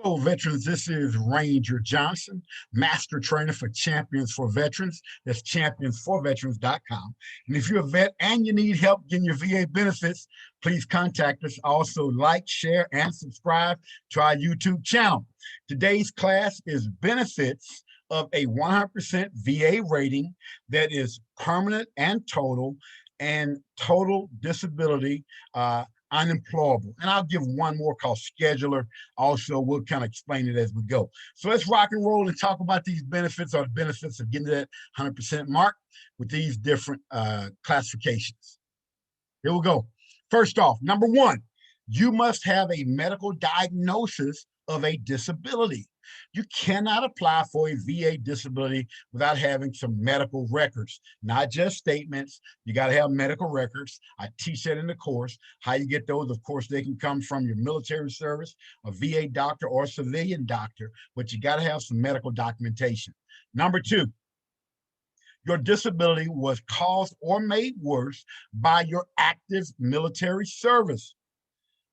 Hello, veterans. This is Ranger Johnson, Master Trainer for Champions for Veterans. That's championsforveterans.com. And if you're a vet and you need help getting your VA benefits, please contact us. Also, like, share, and subscribe to our YouTube channel. Today's class is benefits of a 100% VA rating that is permanent and total disability, unemployable. And I'll give one more called schedular. Also, we'll kind of explain it as we go. So let's rock and roll and talk about these benefits, or the benefits of getting to that 100% mark with these different classifications. Here we go. First off, number one, you must have a medical diagnosis of a disability. You cannot apply for a VA disability without having some medical records, not just statements. You got to have medical records. I teach that in the course. How you get those, of course, they can come from your military service, a VA doctor, or a civilian doctor, but you got to have some medical documentation. Number two, your disability was caused or made worse by your active military service.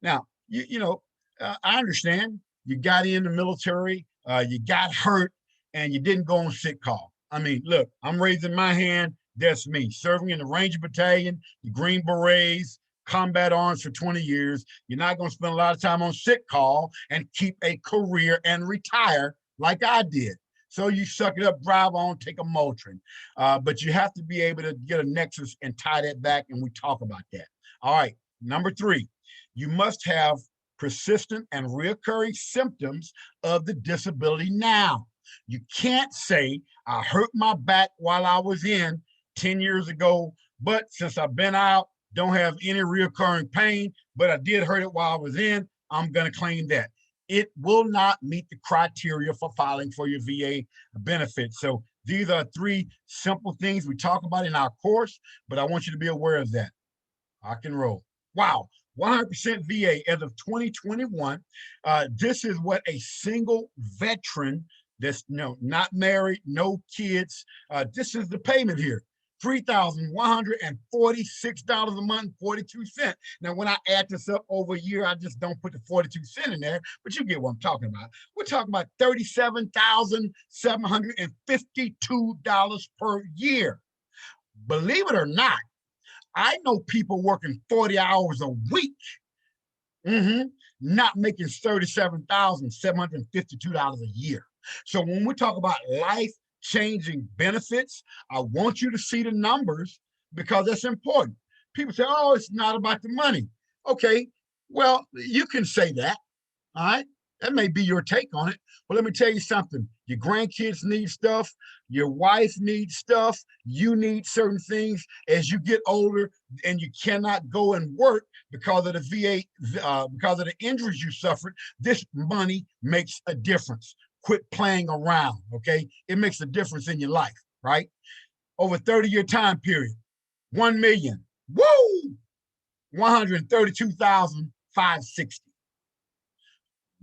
Now, I understand. You got in the military, you got hurt, and you didn't go on sick call. I mean, look, I'm raising my hand. That's me, serving in the Ranger Battalion, the Green Berets, combat arms for 20 years. You're not going to spend a lot of time on sick call and keep a career and retire like I did. So you suck it up, drive on, take a Motrin. But you have to be able to get a nexus and tie that back, and we talk about that. All right, number three, you must have persistent and reoccurring symptoms of the disability now. You can't say, I hurt my back while I was in 10 years ago, but since I've been out, don't have any reoccurring pain, but I did hurt it while I was in, I'm going to claim that. It will not meet the criteria for filing for your VA benefits. So these are three simple things we talk about in our course, but I want you to be aware of that. Rock and roll. Wow. 100% VA as of 2021. This is what a single veteran that's not married, no kids. This is the payment here. $3,146 a month, 42 cents. Now, when I add this up over a year, I just don't put the 42 cents in there, but you get what I'm talking about. We're talking about $37,752 per year. Believe it or not, I know people working 40 hours a week, not making $37,752 a year. So when we talk about life-changing benefits, I want you to see the numbers because that's important. People say, oh, it's not about the money. Okay, well, you can say that, all right? That may be your take on it. But let me tell you something. Your grandkids need stuff. Your wife needs stuff. You need certain things as you get older and you cannot go and work because of the VA, because of the injuries you suffered. This money makes a difference. Quit playing around, okay? It makes a difference in your life, right? Over 30-year time period, 1 million, woo! 132,560.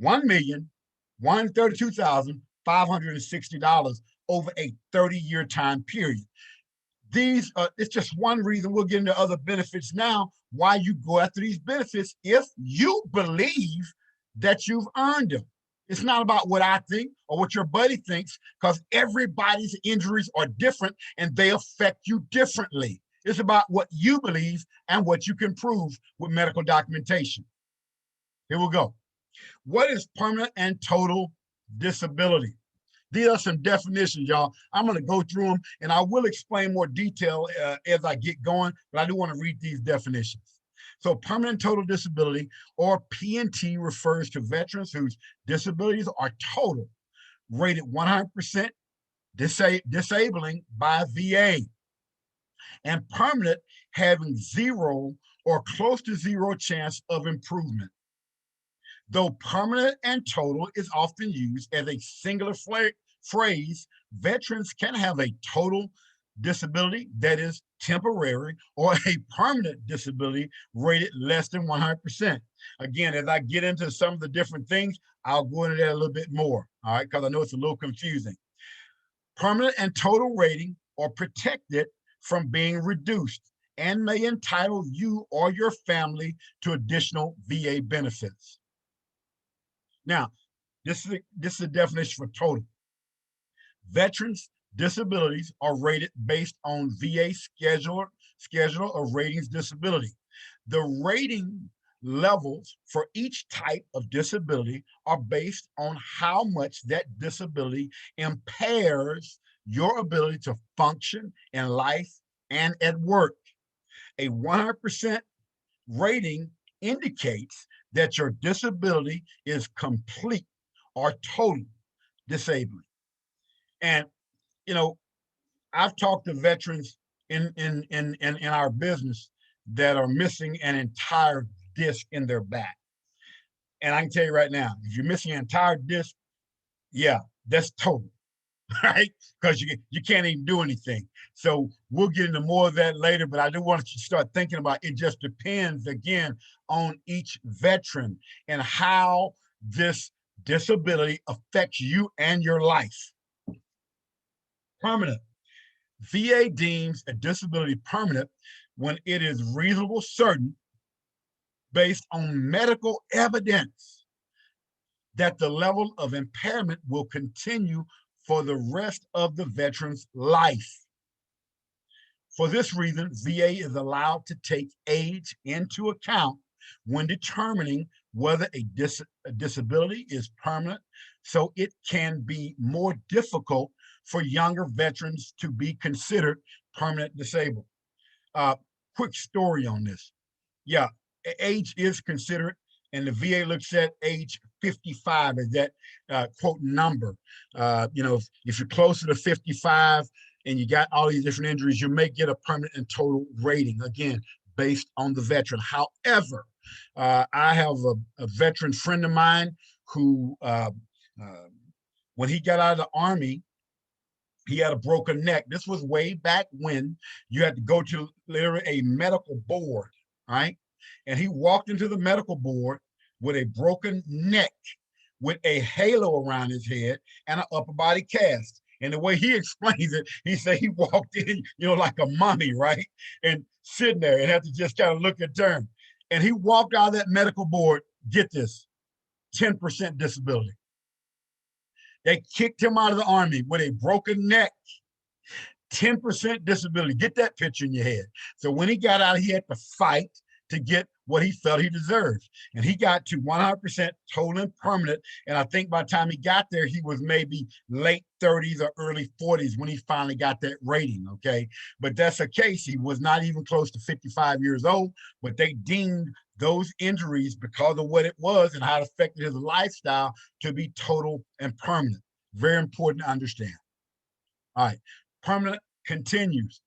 1,132,560 over a 30-year time period. These it's just one reason. We'll get into other benefits now, why you go after these benefits if you believe that you've earned them. It's not about what I think or what your buddy thinks, because everybody's injuries are different and they affect you differently. It's about what you believe and what you can prove with medical documentation. Here we go. What is permanent and total disability? These are some definitions, y'all. I'm going to go through them, and I will explain more detail as I get going, but I do want to read these definitions. So permanent total disability, or P&T, refers to veterans whose disabilities are total, rated 100% disabling by VA, and permanent, having zero or close to zero chance of improvement. Though permanent and total is often used as a singular phrase, veterans can have a total disability that is temporary or a permanent disability rated less than 100%. Again, as I get into some of the different things, I'll go into that a little bit more, all right, because I know it's a little confusing. Permanent and total rating are protected from being reduced and may entitle you or your family to additional VA benefits. Now, This is the definition for total. Veterans' disabilities are rated based on VA scheduler of ratings disability. The rating levels for each type of disability are based on how much that disability impairs your ability to function in life and at work. A 100% rating indicates that your disability is complete or total disabling. And you know, I've talked to veterans in our business that are missing an entire disc in their back. And I can tell you right now, if you're missing an entire disc, yeah, that's total, right? Because you can't even do anything. So we'll get into more of that later, but I do want you to start thinking about it. Just depends again on each veteran and how this disability affects you and your life. Permanent. VA deems a disability permanent when it is reasonable certain, based on medical evidence, that the level of impairment will continue for the rest of the veteran's life. For this reason, VA is allowed to take age into account when determining whether a disability is permanent, so it can be more difficult for younger veterans to be considered permanent disabled. Quick story on this. Yeah, age is considered, and the VA looks at age 55 as that quote number. If you're closer to 55 and you got all these different injuries, you may get a permanent and total rating, again, based on the veteran. However, I have a veteran friend of mine who, when he got out of the Army, he had a broken neck. This was way back when you had to go to literally a medical board, right? And he walked into the medical board with a broken neck, with a halo around his head and an upper body cast. And the way he explains it, he said he walked in, like a mummy, right? And sitting there and had to just kind of look and turn. And he walked out of that medical board, get this, 10% disability. They kicked him out of the Army with a broken neck, 10% disability. Get that picture in your head. So when he got out, he had to fight to get what he felt he deserved. And he got to 100% total and permanent. And I think by the time he got there, he was maybe late 30s or early 40s when he finally got that rating, okay? But that's a case. He was not even close to 55 years old, but they deemed those injuries, because of what it was and how it affected his lifestyle, to be total and permanent. Very important to understand. All right, permanent continues.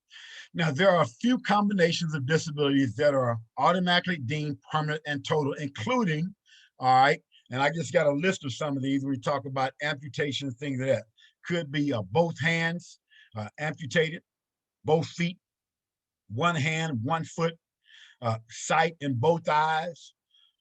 Now, there are a few combinations of disabilities that are automatically deemed permanent and total, including, all right, and I just got a list of some of these. We talk about amputation, things like that. Could be both hands amputated, both feet, one hand, one foot, sight in both eyes,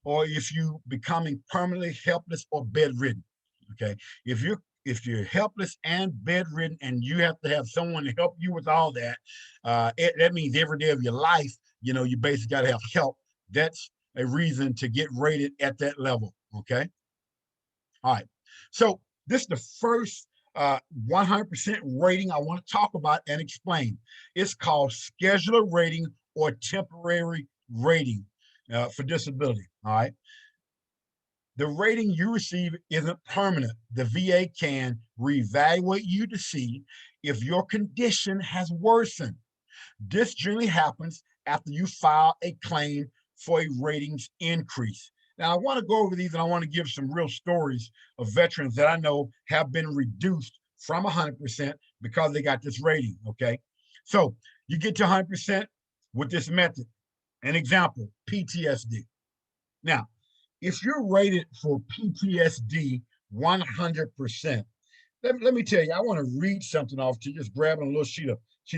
or if you becoming permanently helpless or bedridden. Okay, if you're helpless and bedridden and you have to have someone to help you with all that, that means every day of your life, you basically got to have help. That's a reason to get rated at that level. Okay. All right. So this is the first 100% rating I want to talk about and explain. It's called schedular rating or temporary rating for disability. All right. The rating you receive isn't permanent. The VA can reevaluate you to see if your condition has worsened. This generally happens after you file a claim for a ratings increase. Now, I want to go over these, and I want to give some real stories of veterans that I know have been reduced from 100% because they got this rating, okay? So you get to 100% with this method. An example, PTSD. Now, if you're rated for PTSD 100%, let me tell you, I want to read something off to you, just grabbing a little sheet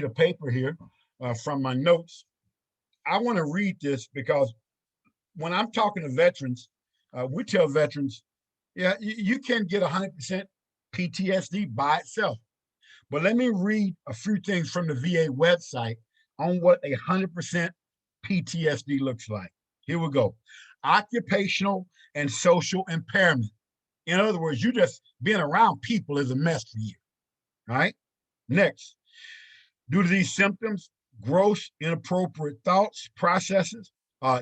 of paper here from my notes. I want to read this because when I'm talking to veterans, we tell veterans, yeah, you can get 100% PTSD by itself. But let me read a few things from the VA website on what 100% PTSD looks like. Here we go. Occupational and social impairment In other words, you just being around people is a mess for you. All right. Next, due to these symptoms, gross inappropriate thoughts, processes,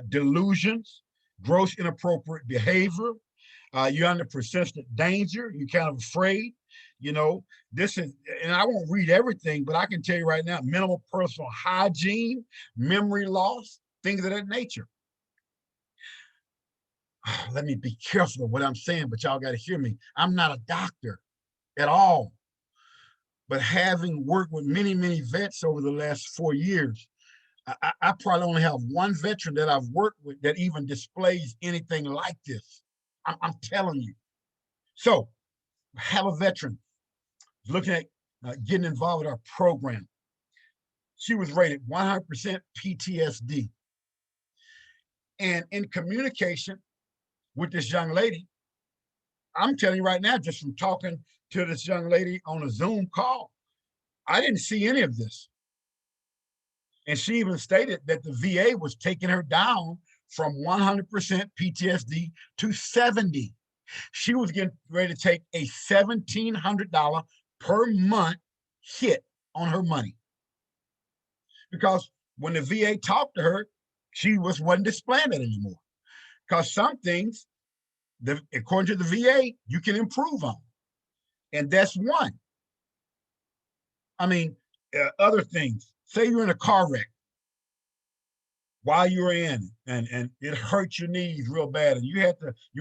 delusions, gross inappropriate behavior, you're under persistent danger, you're kind of afraid, you know, this is, and I won't read everything, but I can tell you right now, minimal personal hygiene, memory loss, things of that nature. Let me be careful of what I'm saying, but y'all got to hear me. I'm not a doctor at all, but having worked with many, many vets over the last 4 years, I probably only have one veteran that I've worked with that even displays anything like this. I'm telling you. So have a veteran looking at getting involved with our program. She was rated 100% PTSD. And in communication with this young lady, I'm telling you right now, just from talking to this young lady on a Zoom call, I didn't see any of this. And she even stated that the VA was taking her down from 100% PTSD to 70. She was getting ready to take a $1,700 per month hit on her money. Because when the VA talked to her, she wasn't displaying it anymore. Because some things, according to the VA, you can improve on. And that's one. I mean, other things. Say you're in a car wreck while you were in and it hurt your knees real bad and you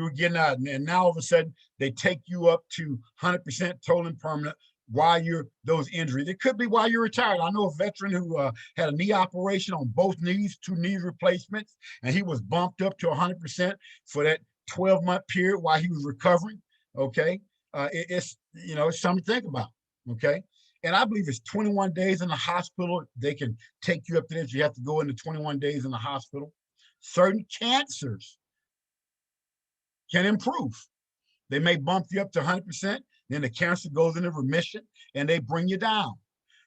were getting out and now all of a sudden they take you up to 100% total and permanent while you're those injuries. It could be while you're retired. I know a veteran who had a knee operation on both knees, 2 knee replacements, and he was bumped up to 100% for that 12-month period while he was recovering. Okay. It's something to think about. Okay. And I believe it's 21 days in the hospital. They can take you up to this. You have to go into 21 days in the hospital. Certain cancers can improve. They may bump you up to 100%, then the cancer goes into remission and they bring you down.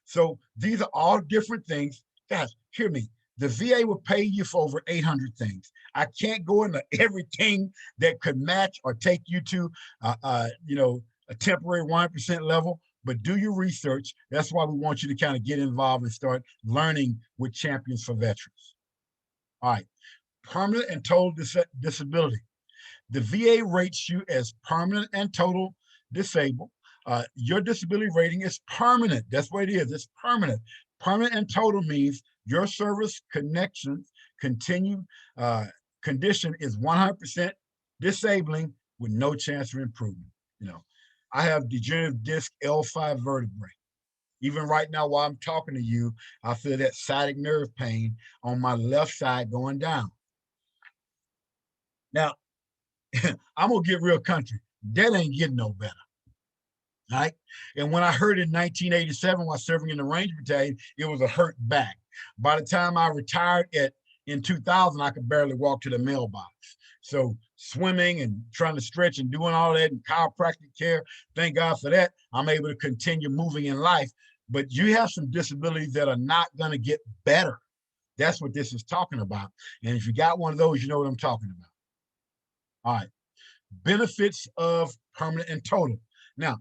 So these are all different things. Guys, hear me. The VA will pay you for over 800 things. I can't go into everything that could match or take you to, a temporary 100% level. But do your research. That's why we want you to kind of get involved and start learning with Champions for Veterans. All right, permanent and total disability. The VA rates you as permanent and total disabled. Your disability rating is permanent. That's what it is. It's permanent. Permanent and total means your service condition is 100% disabling with no chance for improvement. I have degenerative disc L5 vertebrae. Even right now, while I'm talking to you, I feel that sciatic nerve pain on my left side going down. Now, I'm gonna get real country. That ain't getting no better. All right. And when I heard in 1987 while serving in the Ranger Battalion, it was a hurt back. By the time I retired in 2000, I could barely walk to the mailbox. So swimming and trying to stretch and doing all that and chiropractic care, thank God for that, I'm able to continue moving in life. But you have some disabilities that are not going to get better. That's what this is talking about. And if you got one of those, you know what I'm talking about. All right. Benefits of permanent and total. Now,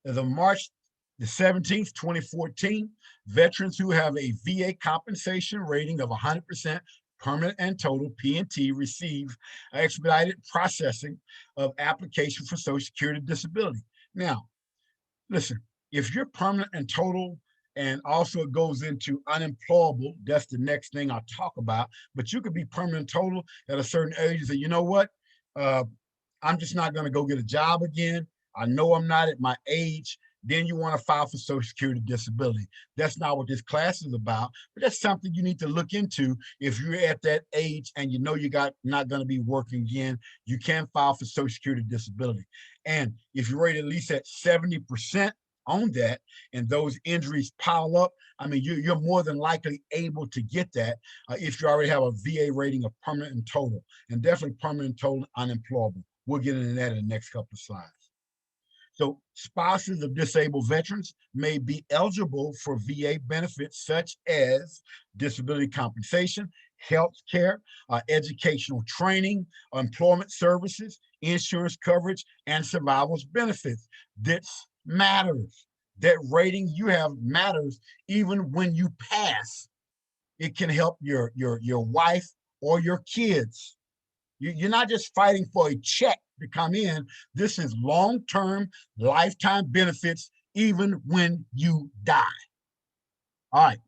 as of March the 17th, 2014, veterans who have a VA compensation rating of 100% permanent and total P&T receive expedited processing of application for Social Security disability. Now, listen, if you're permanent and total and also it goes into unemployable, that's the next thing I'll talk about, but you could be permanent and total at a certain age and say, you know what, I'm just not going to go get a job again. I know I'm not at my age. Then you want to file for Social Security disability. That's not what this class is about, but that's something you need to look into. If you're at that age and you know not going to be working again, you can file for Social Security disability. And if you're rated at least at 70% on that, and those injuries pile up, I mean, you're more than likely able to get that if you already have a VA rating of permanent and total, and definitely permanent and total unemployable. We'll get into that in the next couple of slides. So spouses of disabled veterans may be eligible for VA benefits such as disability compensation, health care, educational training, employment services, insurance coverage, and survivor's benefits. This matters. That rating you have matters even when you pass. It can help your wife or your kids. You're not just fighting for a check to come in. This is long-term, lifetime benefits, even when you die. All right.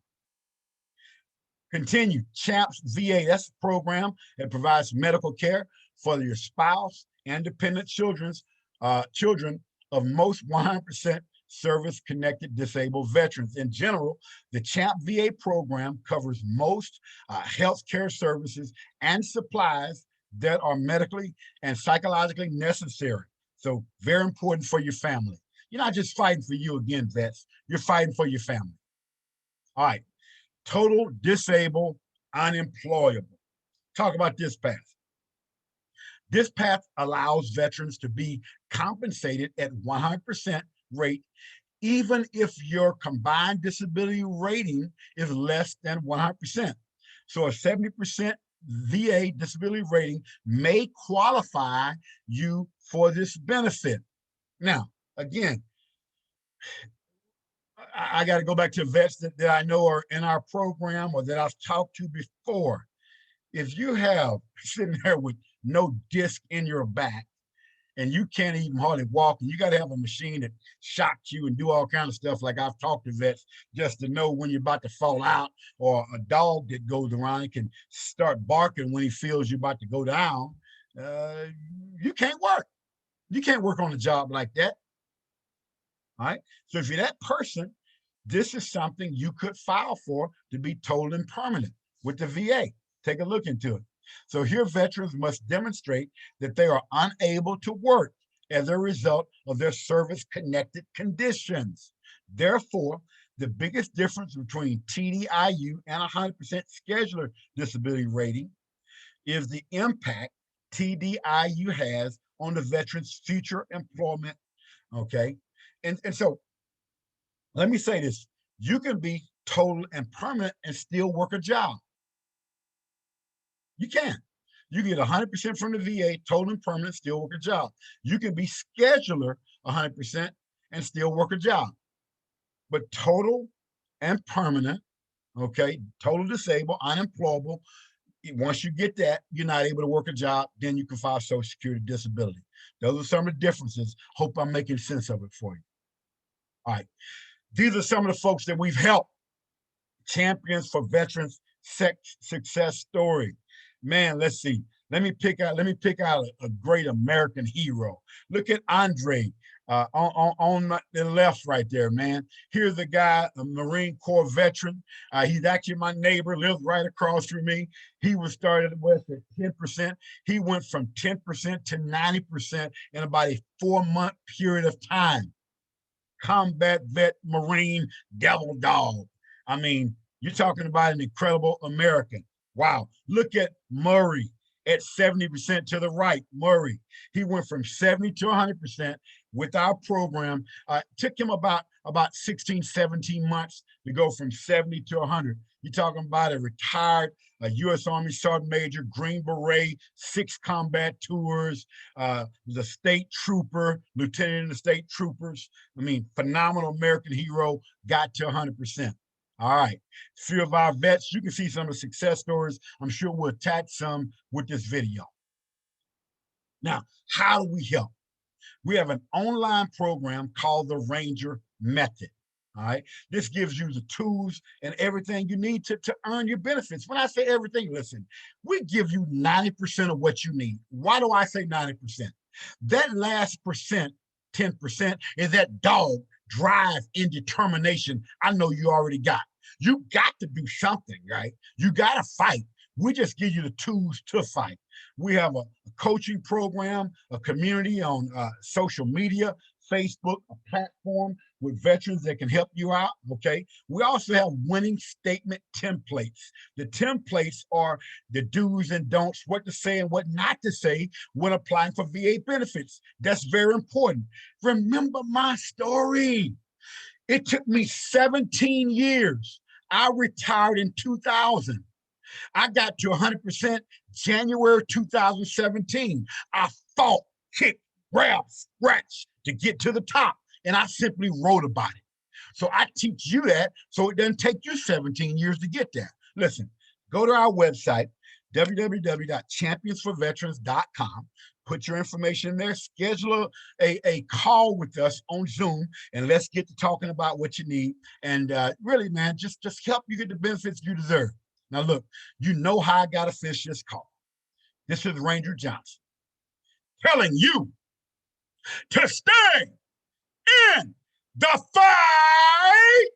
Continue. CHAMPVA, that's a program that provides medical care for your spouse and dependent children of most 100% service-connected disabled veterans. In general, the CHAMPVA program covers most healthcare services and supplies that are medically and psychologically necessary. So very important for your family. You're not just fighting for you again, vets. You're fighting for your family. All right. Total disabled, unemployable. Talk about this path. This path allows veterans to be compensated at 100% rate, even if your combined disability rating is less than 100%. So a 70% VA disability rating may qualify you for this benefit. Now, again, I got to go back to vets that I know are in our program or that I've talked to before. If you have sitting there with no disc in your back and you can't even hardly walk, and you got to have a machine that shocks you and do all kinds of stuff, like I've talked to vets just to know when you're about to fall out, or a dog that goes around and can start barking when he feels you're about to go down, you can't work. You can't work on a job like that. All right. So if you're that person, this is something you could file for to be total and permanent with the VA. Take a look into it. So here, veterans must demonstrate that they are unable to work as a result of their service-connected conditions. Therefore, the biggest difference between TDIU and 100% schedular disability rating is the impact TDIU has on the veteran's future employment. Okay. And so let me say this. You can be total and permanent and still work a job. You can. You get 100% from the VA, total and permanent, still work a job. You can be schedular 100% and still work a job. But total and permanent, okay, total disabled, unemployable, once you get that, you're not able to work a job, then you can file Social Security disability. Those are some of the differences. Hope I'm making sense of it for you. All right. These are some of the folks that we've helped. Champions for Veterans Success Story. Man, let's see. Let me pick out a great American hero. Look at Andre on the left right there, man. Here's a guy, a Marine Corps veteran. He's actually my neighbor, lives right across from me. He was started with at 10%. He went from 10% to 90% in about a 4-month period of time. Combat vet, Marine, devil dog. I mean, you're talking about an incredible American. Wow. Look at Murray at 70% to the right. Murray, he went from 70 to 100% with our program. Took him about 16, 17 months to go from 70 to 100. You're talking about a retired U.S. Army Sergeant Major, Green Beret, 6 combat tours, the state trooper, lieutenant in the state troopers. I mean, phenomenal American hero, got to 100%. All right. A few of our vets, you can see some of the success stories. I'm sure we'll attach some with this video. Now, how do we help? We have an online program called the Ranger Method. All right. This gives you the tools and everything you need to earn your benefits. When I say everything, listen, we give you 90% of what you need. Why do I say 90%? That last percent, 10%, is that dog, drive, and determination I know you already got. You got to do something, right? You got to fight. We just give you the tools to fight. We have a coaching program, a community on social media, Facebook, a platform with veterans that can help you out, okay? We also have winning statement templates. The templates are the do's and don'ts, what to say and what not to say when applying for VA benefits. That's very important. Remember my story. It took me 17 years. I retired in 2000. I got to 100% January 2017. I fought, kicked, grabbed, scratched to get to the top, and I simply wrote about it. So I teach you that so it doesn't take you 17 years to get there. Listen, go to our website, www.championsforveterans.com. Put your information in there, schedule a call with us on Zoom, and let's get to talking about what you need. And really, man, just help you get the benefits you deserve. Now, look, you know how I got to finish this call. This is Ranger Johnson telling you to stay in the fight